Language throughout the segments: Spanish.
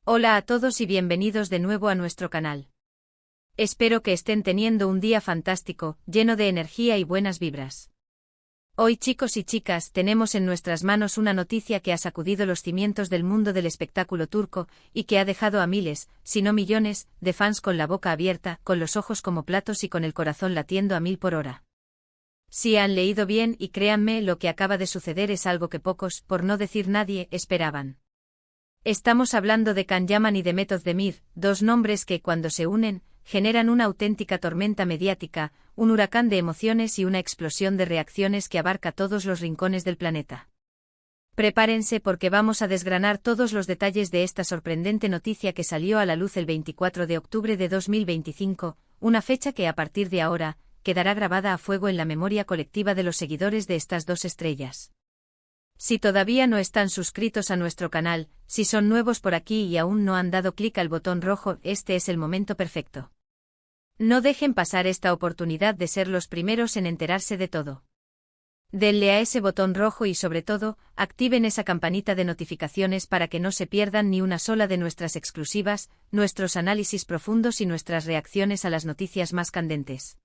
Hola a todos y bienvenidos de nuevo a nuestro canal. Espero que estén teniendo un día fantástico, lleno de energía y buenas vibras. Hoy, chicos y chicas, tenemos en nuestras manos una noticia que ha sacudido los cimientos del mundo del espectáculo turco y que ha dejado a miles, si no millones, de fans con la boca abierta, con los ojos como platos y con el corazón latiendo a 1000 por hora. Si han leído bien y créanme, lo que acaba de suceder es algo que pocos, por no decir nadie, esperaban. Estamos hablando de Can Yaman y Demet Özdemir, dos nombres que, cuando se unen, generan una auténtica tormenta mediática, un huracán de emociones y una explosión de reacciones que abarca todos los rincones del planeta. Prepárense porque vamos a desgranar todos los detalles de esta sorprendente noticia que salió a la luz el 24 de octubre de 2025, una fecha que a partir de ahora, quedará grabada a fuego en la memoria colectiva de los seguidores de estas dos estrellas. Si todavía no están suscritos a nuestro canal, si son nuevos por aquí y aún no han dado clic al botón rojo, este es el momento perfecto. No dejen pasar esta oportunidad de ser los primeros en enterarse de todo. Denle a ese botón rojo y sobre todo, activen esa campanita de notificaciones para que no se pierdan ni una sola de nuestras exclusivas, nuestros análisis profundos y nuestras reacciones a las noticias más candentes.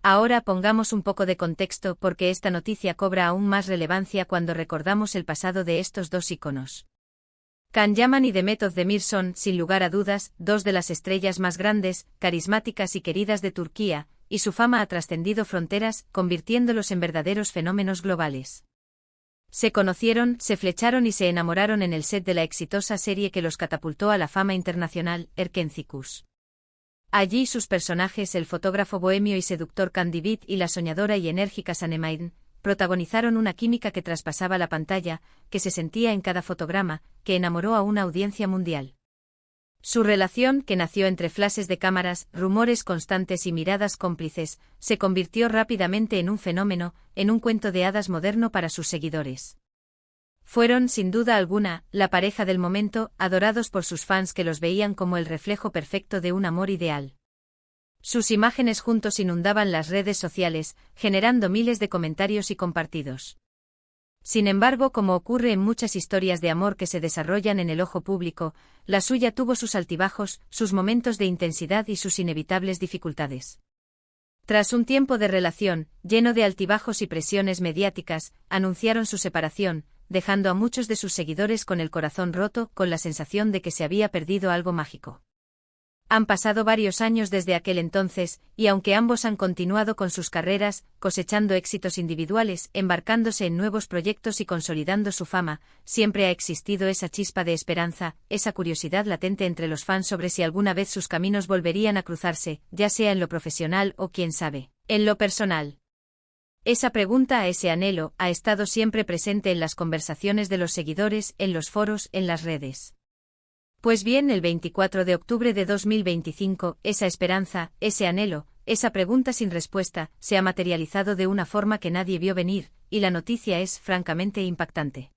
Ahora pongamos un poco de contexto porque esta noticia cobra aún más relevancia cuando recordamos el pasado de estos dos íconos. Can Yaman y Demet Özdemir son, sin lugar a dudas, dos de las estrellas más grandes, carismáticas y queridas de Turquía, y su fama ha trascendido fronteras, convirtiéndolos en verdaderos fenómenos globales. Se conocieron, se flecharon y se enamoraron en el set de la exitosa serie que los catapultó a la fama internacional, Erkencikus. Allí sus personajes, el fotógrafo bohemio y seductor Can Divit y la soñadora y enérgica Sanem, protagonizaron una química que traspasaba la pantalla, que se sentía en cada fotograma, que enamoró a una audiencia mundial. Su relación, que nació entre flashes de cámaras, rumores constantes y miradas cómplices, se convirtió rápidamente en un fenómeno, en un cuento de hadas moderno para sus seguidores. Fueron, sin duda alguna, la pareja del momento, adorados por sus fans que los veían como el reflejo perfecto de un amor ideal. Sus imágenes juntos inundaban las redes sociales, generando miles de comentarios y compartidos. Sin embargo, como ocurre en muchas historias de amor que se desarrollan en el ojo público, la suya tuvo sus altibajos, sus momentos de intensidad y sus inevitables dificultades. Tras un tiempo de relación, lleno de altibajos y presiones mediáticas, anunciaron su separación, dejando a muchos de sus seguidores con el corazón roto, con la sensación de que se había perdido algo mágico. Han pasado varios años desde aquel entonces, y aunque ambos han continuado con sus carreras, cosechando éxitos individuales, embarcándose en nuevos proyectos y consolidando su fama, siempre ha existido esa chispa de esperanza, esa curiosidad latente entre los fans sobre si alguna vez sus caminos volverían a cruzarse, ya sea en lo profesional o, quién sabe, en lo personal. Esa pregunta, ese anhelo, ha estado siempre presente en las conversaciones de los seguidores, en los foros, en las redes. Pues bien, el 24 de octubre de 2025, esa esperanza, ese anhelo, esa pregunta sin respuesta, se ha materializado de una forma que nadie vio venir, y la noticia es francamente impactante.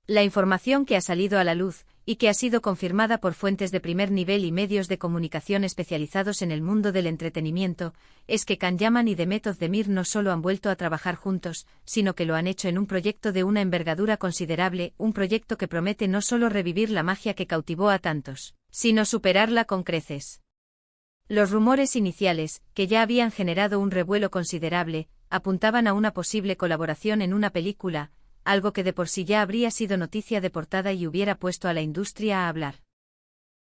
La información que ha salido a la luz, y que ha sido confirmada por fuentes de primer nivel y medios de comunicación especializados en el mundo del entretenimiento, es que Can Yaman y Demet Özdemir no solo han vuelto a trabajar juntos, sino que lo han hecho en un proyecto de una envergadura considerable, un proyecto que promete no solo revivir la magia que cautivó a tantos, sino superarla con creces. Los rumores iniciales, que ya habían generado un revuelo considerable, apuntaban a una posible colaboración en una película, algo que de por sí ya habría sido noticia de portada y hubiera puesto a la industria a hablar.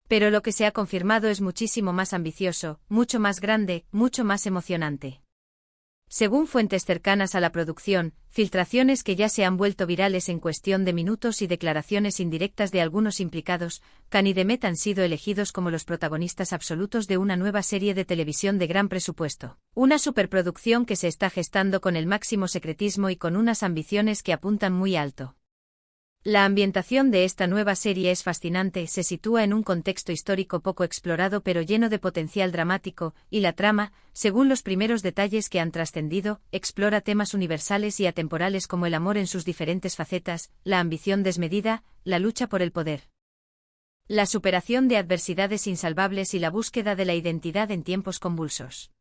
Pero lo que se ha confirmado es muchísimo más ambicioso, mucho más grande, mucho más emocionante. Según fuentes cercanas a la producción, filtraciones que ya se han vuelto virales en cuestión de minutos y declaraciones indirectas de algunos implicados, Can y Demet han sido elegidos como los protagonistas absolutos de una nueva serie de televisión de gran presupuesto. Una superproducción que se está gestando con el máximo secretismo y con unas ambiciones que apuntan muy alto. La ambientación de esta nueva serie es fascinante, se sitúa en un contexto histórico poco explorado pero lleno de potencial dramático, y la trama, según los primeros detalles que han trascendido, explora temas universales y atemporales como el amor en sus diferentes facetas, la ambición desmedida, la lucha por el poder, la superación de adversidades insalvables y la búsqueda de la identidad en tiempos convulsos.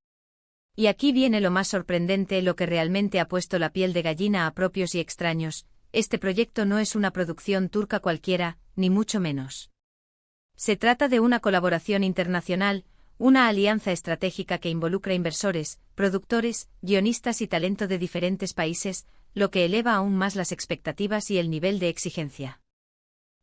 Y aquí viene lo más sorprendente, lo que realmente ha puesto la piel de gallina a propios y extraños. Este proyecto no es una producción turca cualquiera, ni mucho menos. Se trata de una colaboración internacional, una alianza estratégica que involucra inversores, productores, guionistas y talento de diferentes países, lo que eleva aún más las expectativas y el nivel de exigencia.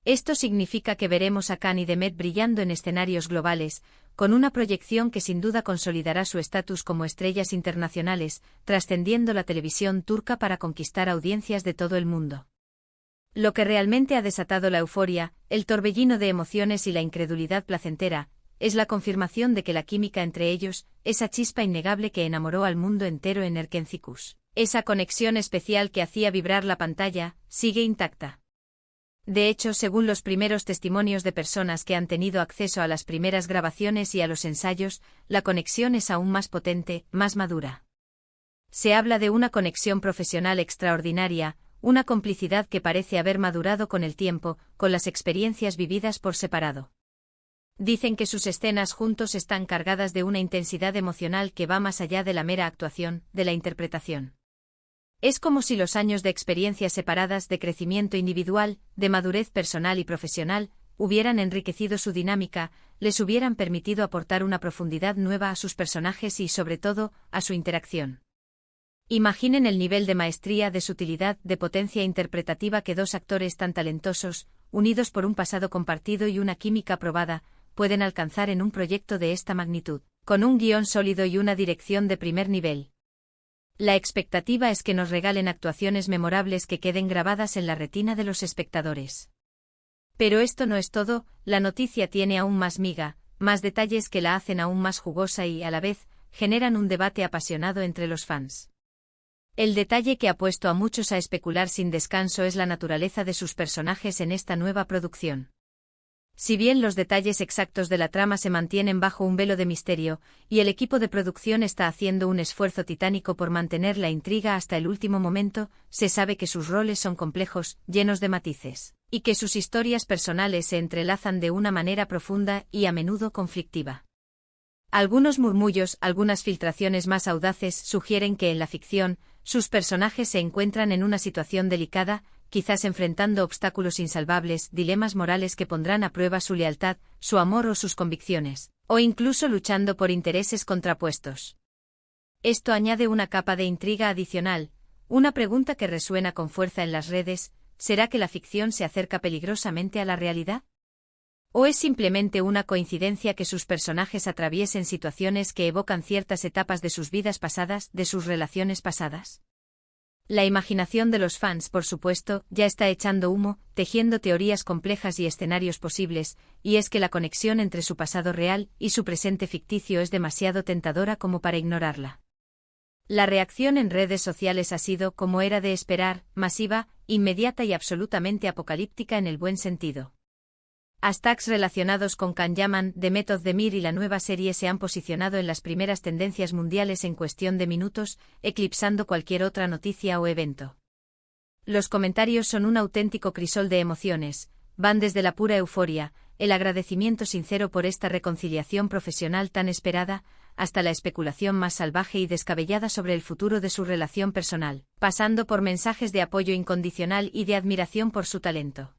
Esto significa que veremos a Khan y Demet brillando en escenarios globales, con una proyección que sin duda consolidará su estatus como estrellas internacionales, trascendiendo la televisión turca para conquistar audiencias de todo el mundo. Lo que realmente ha desatado la euforia, el torbellino de emociones y la incredulidad placentera, es la confirmación de que la química entre ellos, esa chispa innegable que enamoró al mundo entero en Erkencikus, esa conexión especial que hacía vibrar la pantalla, sigue intacta. De hecho, según los primeros testimonios de personas que han tenido acceso a las primeras grabaciones y a los ensayos, la conexión es aún más potente, más madura. Se habla de una conexión profesional extraordinaria, una complicidad que parece haber madurado con el tiempo, con las experiencias vividas por separado. Dicen que sus escenas juntos están cargadas de una intensidad emocional que va más allá de la mera actuación, de la interpretación. Es como si los años de experiencias separadas, de crecimiento individual, de madurez personal y profesional, hubieran enriquecido su dinámica, les hubieran permitido aportar una profundidad nueva a sus personajes y, sobre todo, a su interacción. Imaginen el nivel de maestría, de sutilidad, de potencia interpretativa que dos actores tan talentosos, unidos por un pasado compartido y una química probada, pueden alcanzar en un proyecto de esta magnitud, con un guión sólido y una dirección de primer nivel. La expectativa es que nos regalen actuaciones memorables que queden grabadas en la retina de los espectadores. Pero esto no es todo, la noticia tiene aún más miga, más detalles que la hacen aún más jugosa y, a la vez, generan un debate apasionado entre los fans. El detalle que ha puesto a muchos a especular sin descanso es la naturaleza de sus personajes en esta nueva producción. Si bien los detalles exactos de la trama se mantienen bajo un velo de misterio, y el equipo de producción está haciendo un esfuerzo titánico por mantener la intriga hasta el último momento, se sabe que sus roles son complejos, llenos de matices, y que sus historias personales se entrelazan de una manera profunda y a menudo conflictiva. Algunos murmullos, algunas filtraciones más audaces sugieren que en la ficción, sus personajes se encuentran en una situación delicada, quizás enfrentando obstáculos insalvables, dilemas morales que pondrán a prueba su lealtad, su amor o sus convicciones, o incluso luchando por intereses contrapuestos. Esto añade una capa de intriga adicional, una pregunta que resuena con fuerza en las redes: ¿será que la ficción se acerca peligrosamente a la realidad? ¿O es simplemente una coincidencia que sus personajes atraviesen situaciones que evocan ciertas etapas de sus vidas pasadas, de sus relaciones pasadas? La imaginación de los fans, por supuesto, ya está echando humo, tejiendo teorías complejas y escenarios posibles, y es que la conexión entre su pasado real y su presente ficticio es demasiado tentadora como para ignorarla. La reacción en redes sociales ha sido, como era de esperar, masiva, inmediata y absolutamente apocalíptica en el buen sentido. Hashtags relacionados con Khan Yaman, Demet Özdemir y la nueva serie se han posicionado en las primeras tendencias mundiales en cuestión de minutos, eclipsando cualquier otra noticia o evento. Los comentarios son un auténtico crisol de emociones, van desde la pura euforia, el agradecimiento sincero por esta reconciliación profesional tan esperada, hasta la especulación más salvaje y descabellada sobre el futuro de su relación personal, pasando por mensajes de apoyo incondicional y de admiración por su talento.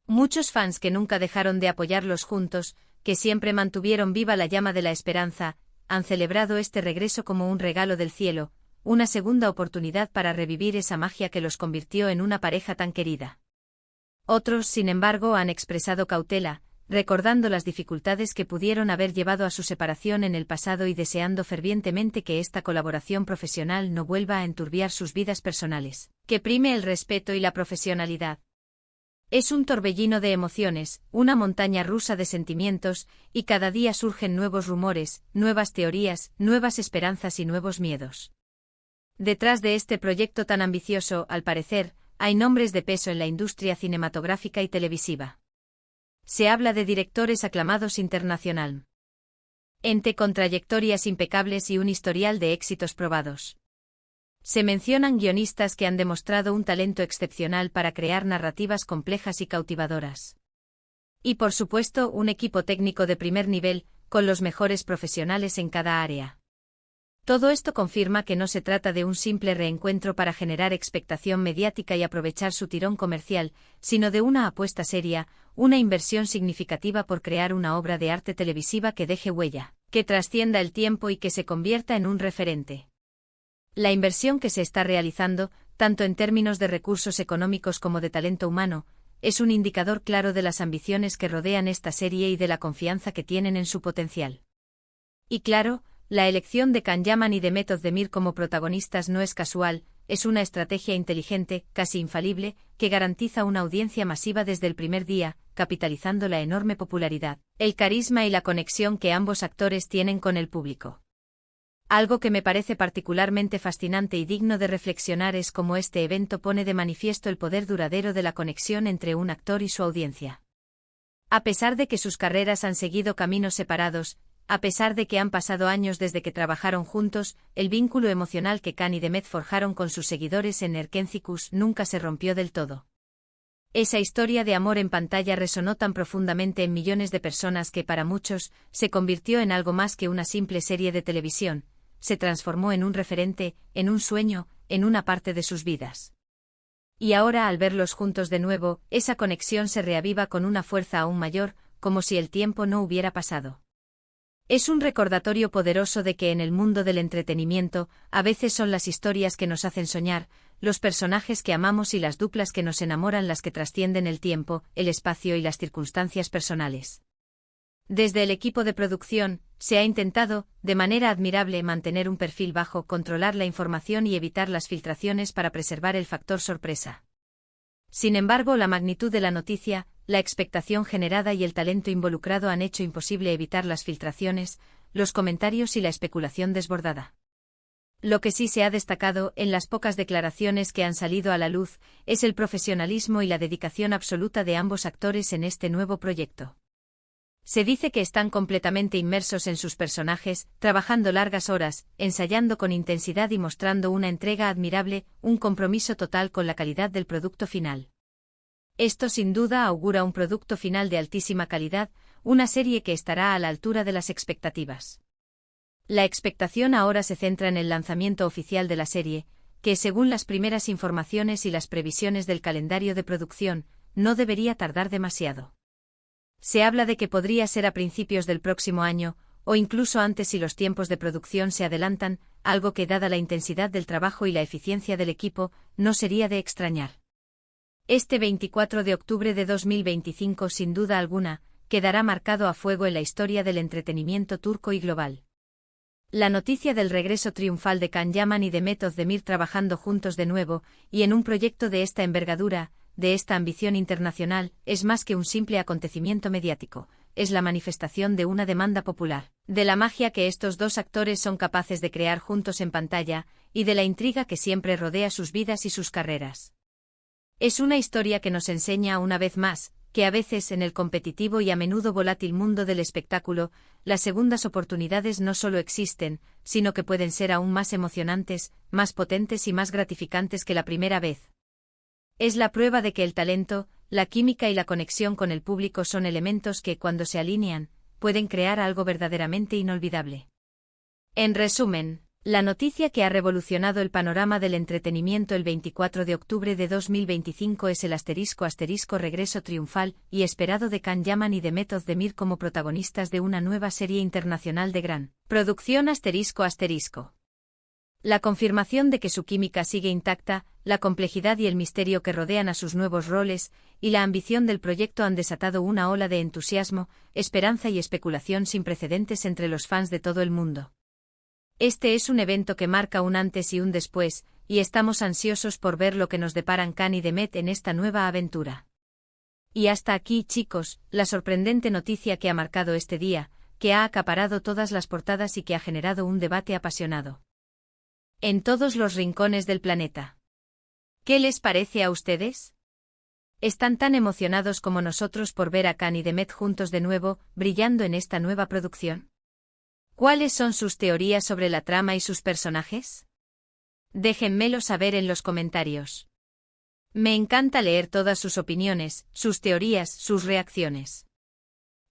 Muchos fans que nunca dejaron de apoyarlos juntos, que siempre mantuvieron viva la llama de la esperanza, han celebrado este regreso como un regalo del cielo, una segunda oportunidad para revivir esa magia que los convirtió en una pareja tan querida. Otros, sin embargo, han expresado cautela, recordando las dificultades que pudieron haber llevado a su separación en el pasado y deseando fervientemente que esta colaboración profesional no vuelva a enturbiar sus vidas personales, que prime el respeto y la profesionalidad. Es un torbellino de emociones, una montaña rusa de sentimientos, y cada día surgen nuevos rumores, nuevas teorías, nuevas esperanzas y nuevos miedos. Detrás de este proyecto tan ambicioso, al parecer, hay nombres de peso en la industria cinematográfica y televisiva. Se habla de directores aclamados internacional. Ente con trayectorias impecables y un historial de éxitos probados. Se mencionan guionistas que han demostrado un talento excepcional para crear narrativas complejas y cautivadoras. Y por supuesto, un equipo técnico de primer nivel, con los mejores profesionales en cada área. Todo esto confirma que no se trata de un simple reencuentro para generar expectación mediática y aprovechar su tirón comercial, sino de una apuesta seria, una inversión significativa por crear una obra de arte televisiva que deje huella, que trascienda el tiempo y que se convierta en un referente. La inversión que se está realizando, tanto en términos de recursos económicos como de talento humano, es un indicador claro de las ambiciones que rodean esta serie y de la confianza que tienen en su potencial. Y claro, la elección de Can Yaman y de Mehmet Özdemir como protagonistas no es casual, es una estrategia inteligente, casi infalible, que garantiza una audiencia masiva desde el primer día, capitalizando la enorme popularidad, el carisma y la conexión que ambos actores tienen con el público. Algo que me parece particularmente fascinante y digno de reflexionar es cómo este evento pone de manifiesto el poder duradero de la conexión entre un actor y su audiencia. A pesar de que sus carreras han seguido caminos separados, a pesar de que han pasado años desde que trabajaron juntos, el vínculo emocional que Can y Demet forjaron con sus seguidores en Erkencikus nunca se rompió del todo. Esa historia de amor en pantalla resonó tan profundamente en millones de personas que para muchos se convirtió en algo más que una simple serie de televisión, se transformó en un referente, en un sueño, en una parte de sus vidas. Y ahora al verlos juntos de nuevo, esa conexión se reaviva con una fuerza aún mayor, como si el tiempo no hubiera pasado. Es un recordatorio poderoso de que en el mundo del entretenimiento, a veces son las historias que nos hacen soñar, los personajes que amamos y las duplas que nos enamoran las que trascienden el tiempo, el espacio y las circunstancias personales. Desde el equipo de producción, se ha intentado, de manera admirable, mantener un perfil bajo, controlar la información y evitar las filtraciones para preservar el factor sorpresa. Sin embargo, la magnitud de la noticia, la expectación generada y el talento involucrado han hecho imposible evitar las filtraciones, los comentarios y la especulación desbordada. Lo que sí se ha destacado, en las pocas declaraciones que han salido a la luz, es el profesionalismo y la dedicación absoluta de ambos actores en este nuevo proyecto. Se dice que están completamente inmersos en sus personajes, trabajando largas horas, ensayando con intensidad y mostrando una entrega admirable, un compromiso total con la calidad del producto final. Esto sin duda augura un producto final de altísima calidad, una serie que estará a la altura de las expectativas. La expectación ahora se centra en el lanzamiento oficial de la serie, que según las primeras informaciones y las previsiones del calendario de producción, no debería tardar demasiado. Se habla de que podría ser a principios del próximo año, o incluso antes si los tiempos de producción se adelantan, algo que dada la intensidad del trabajo y la eficiencia del equipo, no sería de extrañar. Este 24 de octubre de 2025 sin duda alguna, quedará marcado a fuego en la historia del entretenimiento turco y global. La noticia del regreso triunfal de Can Yaman y de Mehmet Özdemir trabajando juntos de nuevo, y en un proyecto de esta envergadura, de esta ambición internacional, es más que un simple acontecimiento mediático, es la manifestación de una demanda popular, de la magia que estos dos actores son capaces de crear juntos en pantalla, y de la intriga que siempre rodea sus vidas y sus carreras. Es una historia que nos enseña una vez más, que a veces en el competitivo y a menudo volátil mundo del espectáculo, las segundas oportunidades no solo existen, sino que pueden ser aún más emocionantes, más potentes y más gratificantes que la primera vez. Es la prueba de que el talento, la química y la conexión con el público son elementos que, cuando se alinean, pueden crear algo verdaderamente inolvidable. En resumen, la noticia que ha revolucionado el panorama del entretenimiento el 24 de octubre de 2025 es el ** regreso triunfal y esperado de Can Yaman y de Mehmet Özdemir como protagonistas de una nueva serie internacional de gran producción ***. La confirmación de que su química sigue intacta, la complejidad y el misterio que rodean a sus nuevos roles, y la ambición del proyecto han desatado una ola de entusiasmo, esperanza y especulación sin precedentes entre los fans de todo el mundo. Este es un evento que marca un antes y un después, y estamos ansiosos por ver lo que nos deparan Can y Demet en esta nueva aventura. Y hasta aquí, chicos, la sorprendente noticia que ha marcado este día, que ha acaparado todas las portadas y que ha generado un debate apasionado en todos los rincones del planeta. ¿Qué les parece a ustedes? ¿Están tan emocionados como nosotros por ver a Can y Demet juntos de nuevo, brillando en esta nueva producción? ¿Cuáles son sus teorías sobre la trama y sus personajes? Déjenmelo saber en los comentarios. Me encanta leer todas sus opiniones, sus teorías, sus reacciones.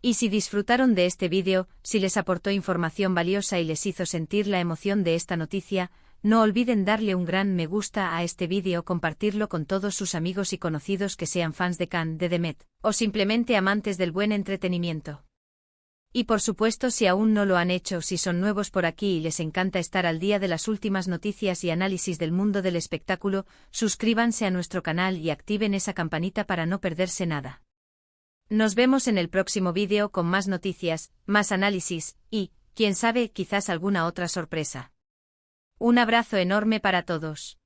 Y si disfrutaron de este vídeo, si les aportó información valiosa y les hizo sentir la emoción de esta noticia, no olviden darle un gran me gusta a este vídeo, compartirlo con todos sus amigos y conocidos que sean fans de Khan de Demet, o simplemente amantes del buen entretenimiento. Y por supuesto, si aún no lo han hecho, si son nuevos por aquí y les encanta estar al día de las últimas noticias y análisis del mundo del espectáculo, suscríbanse a nuestro canal y activen esa campanita para no perderse nada. Nos vemos en el próximo vídeo con más noticias, más análisis, y, quién sabe, quizás alguna otra sorpresa. Un abrazo enorme para todos.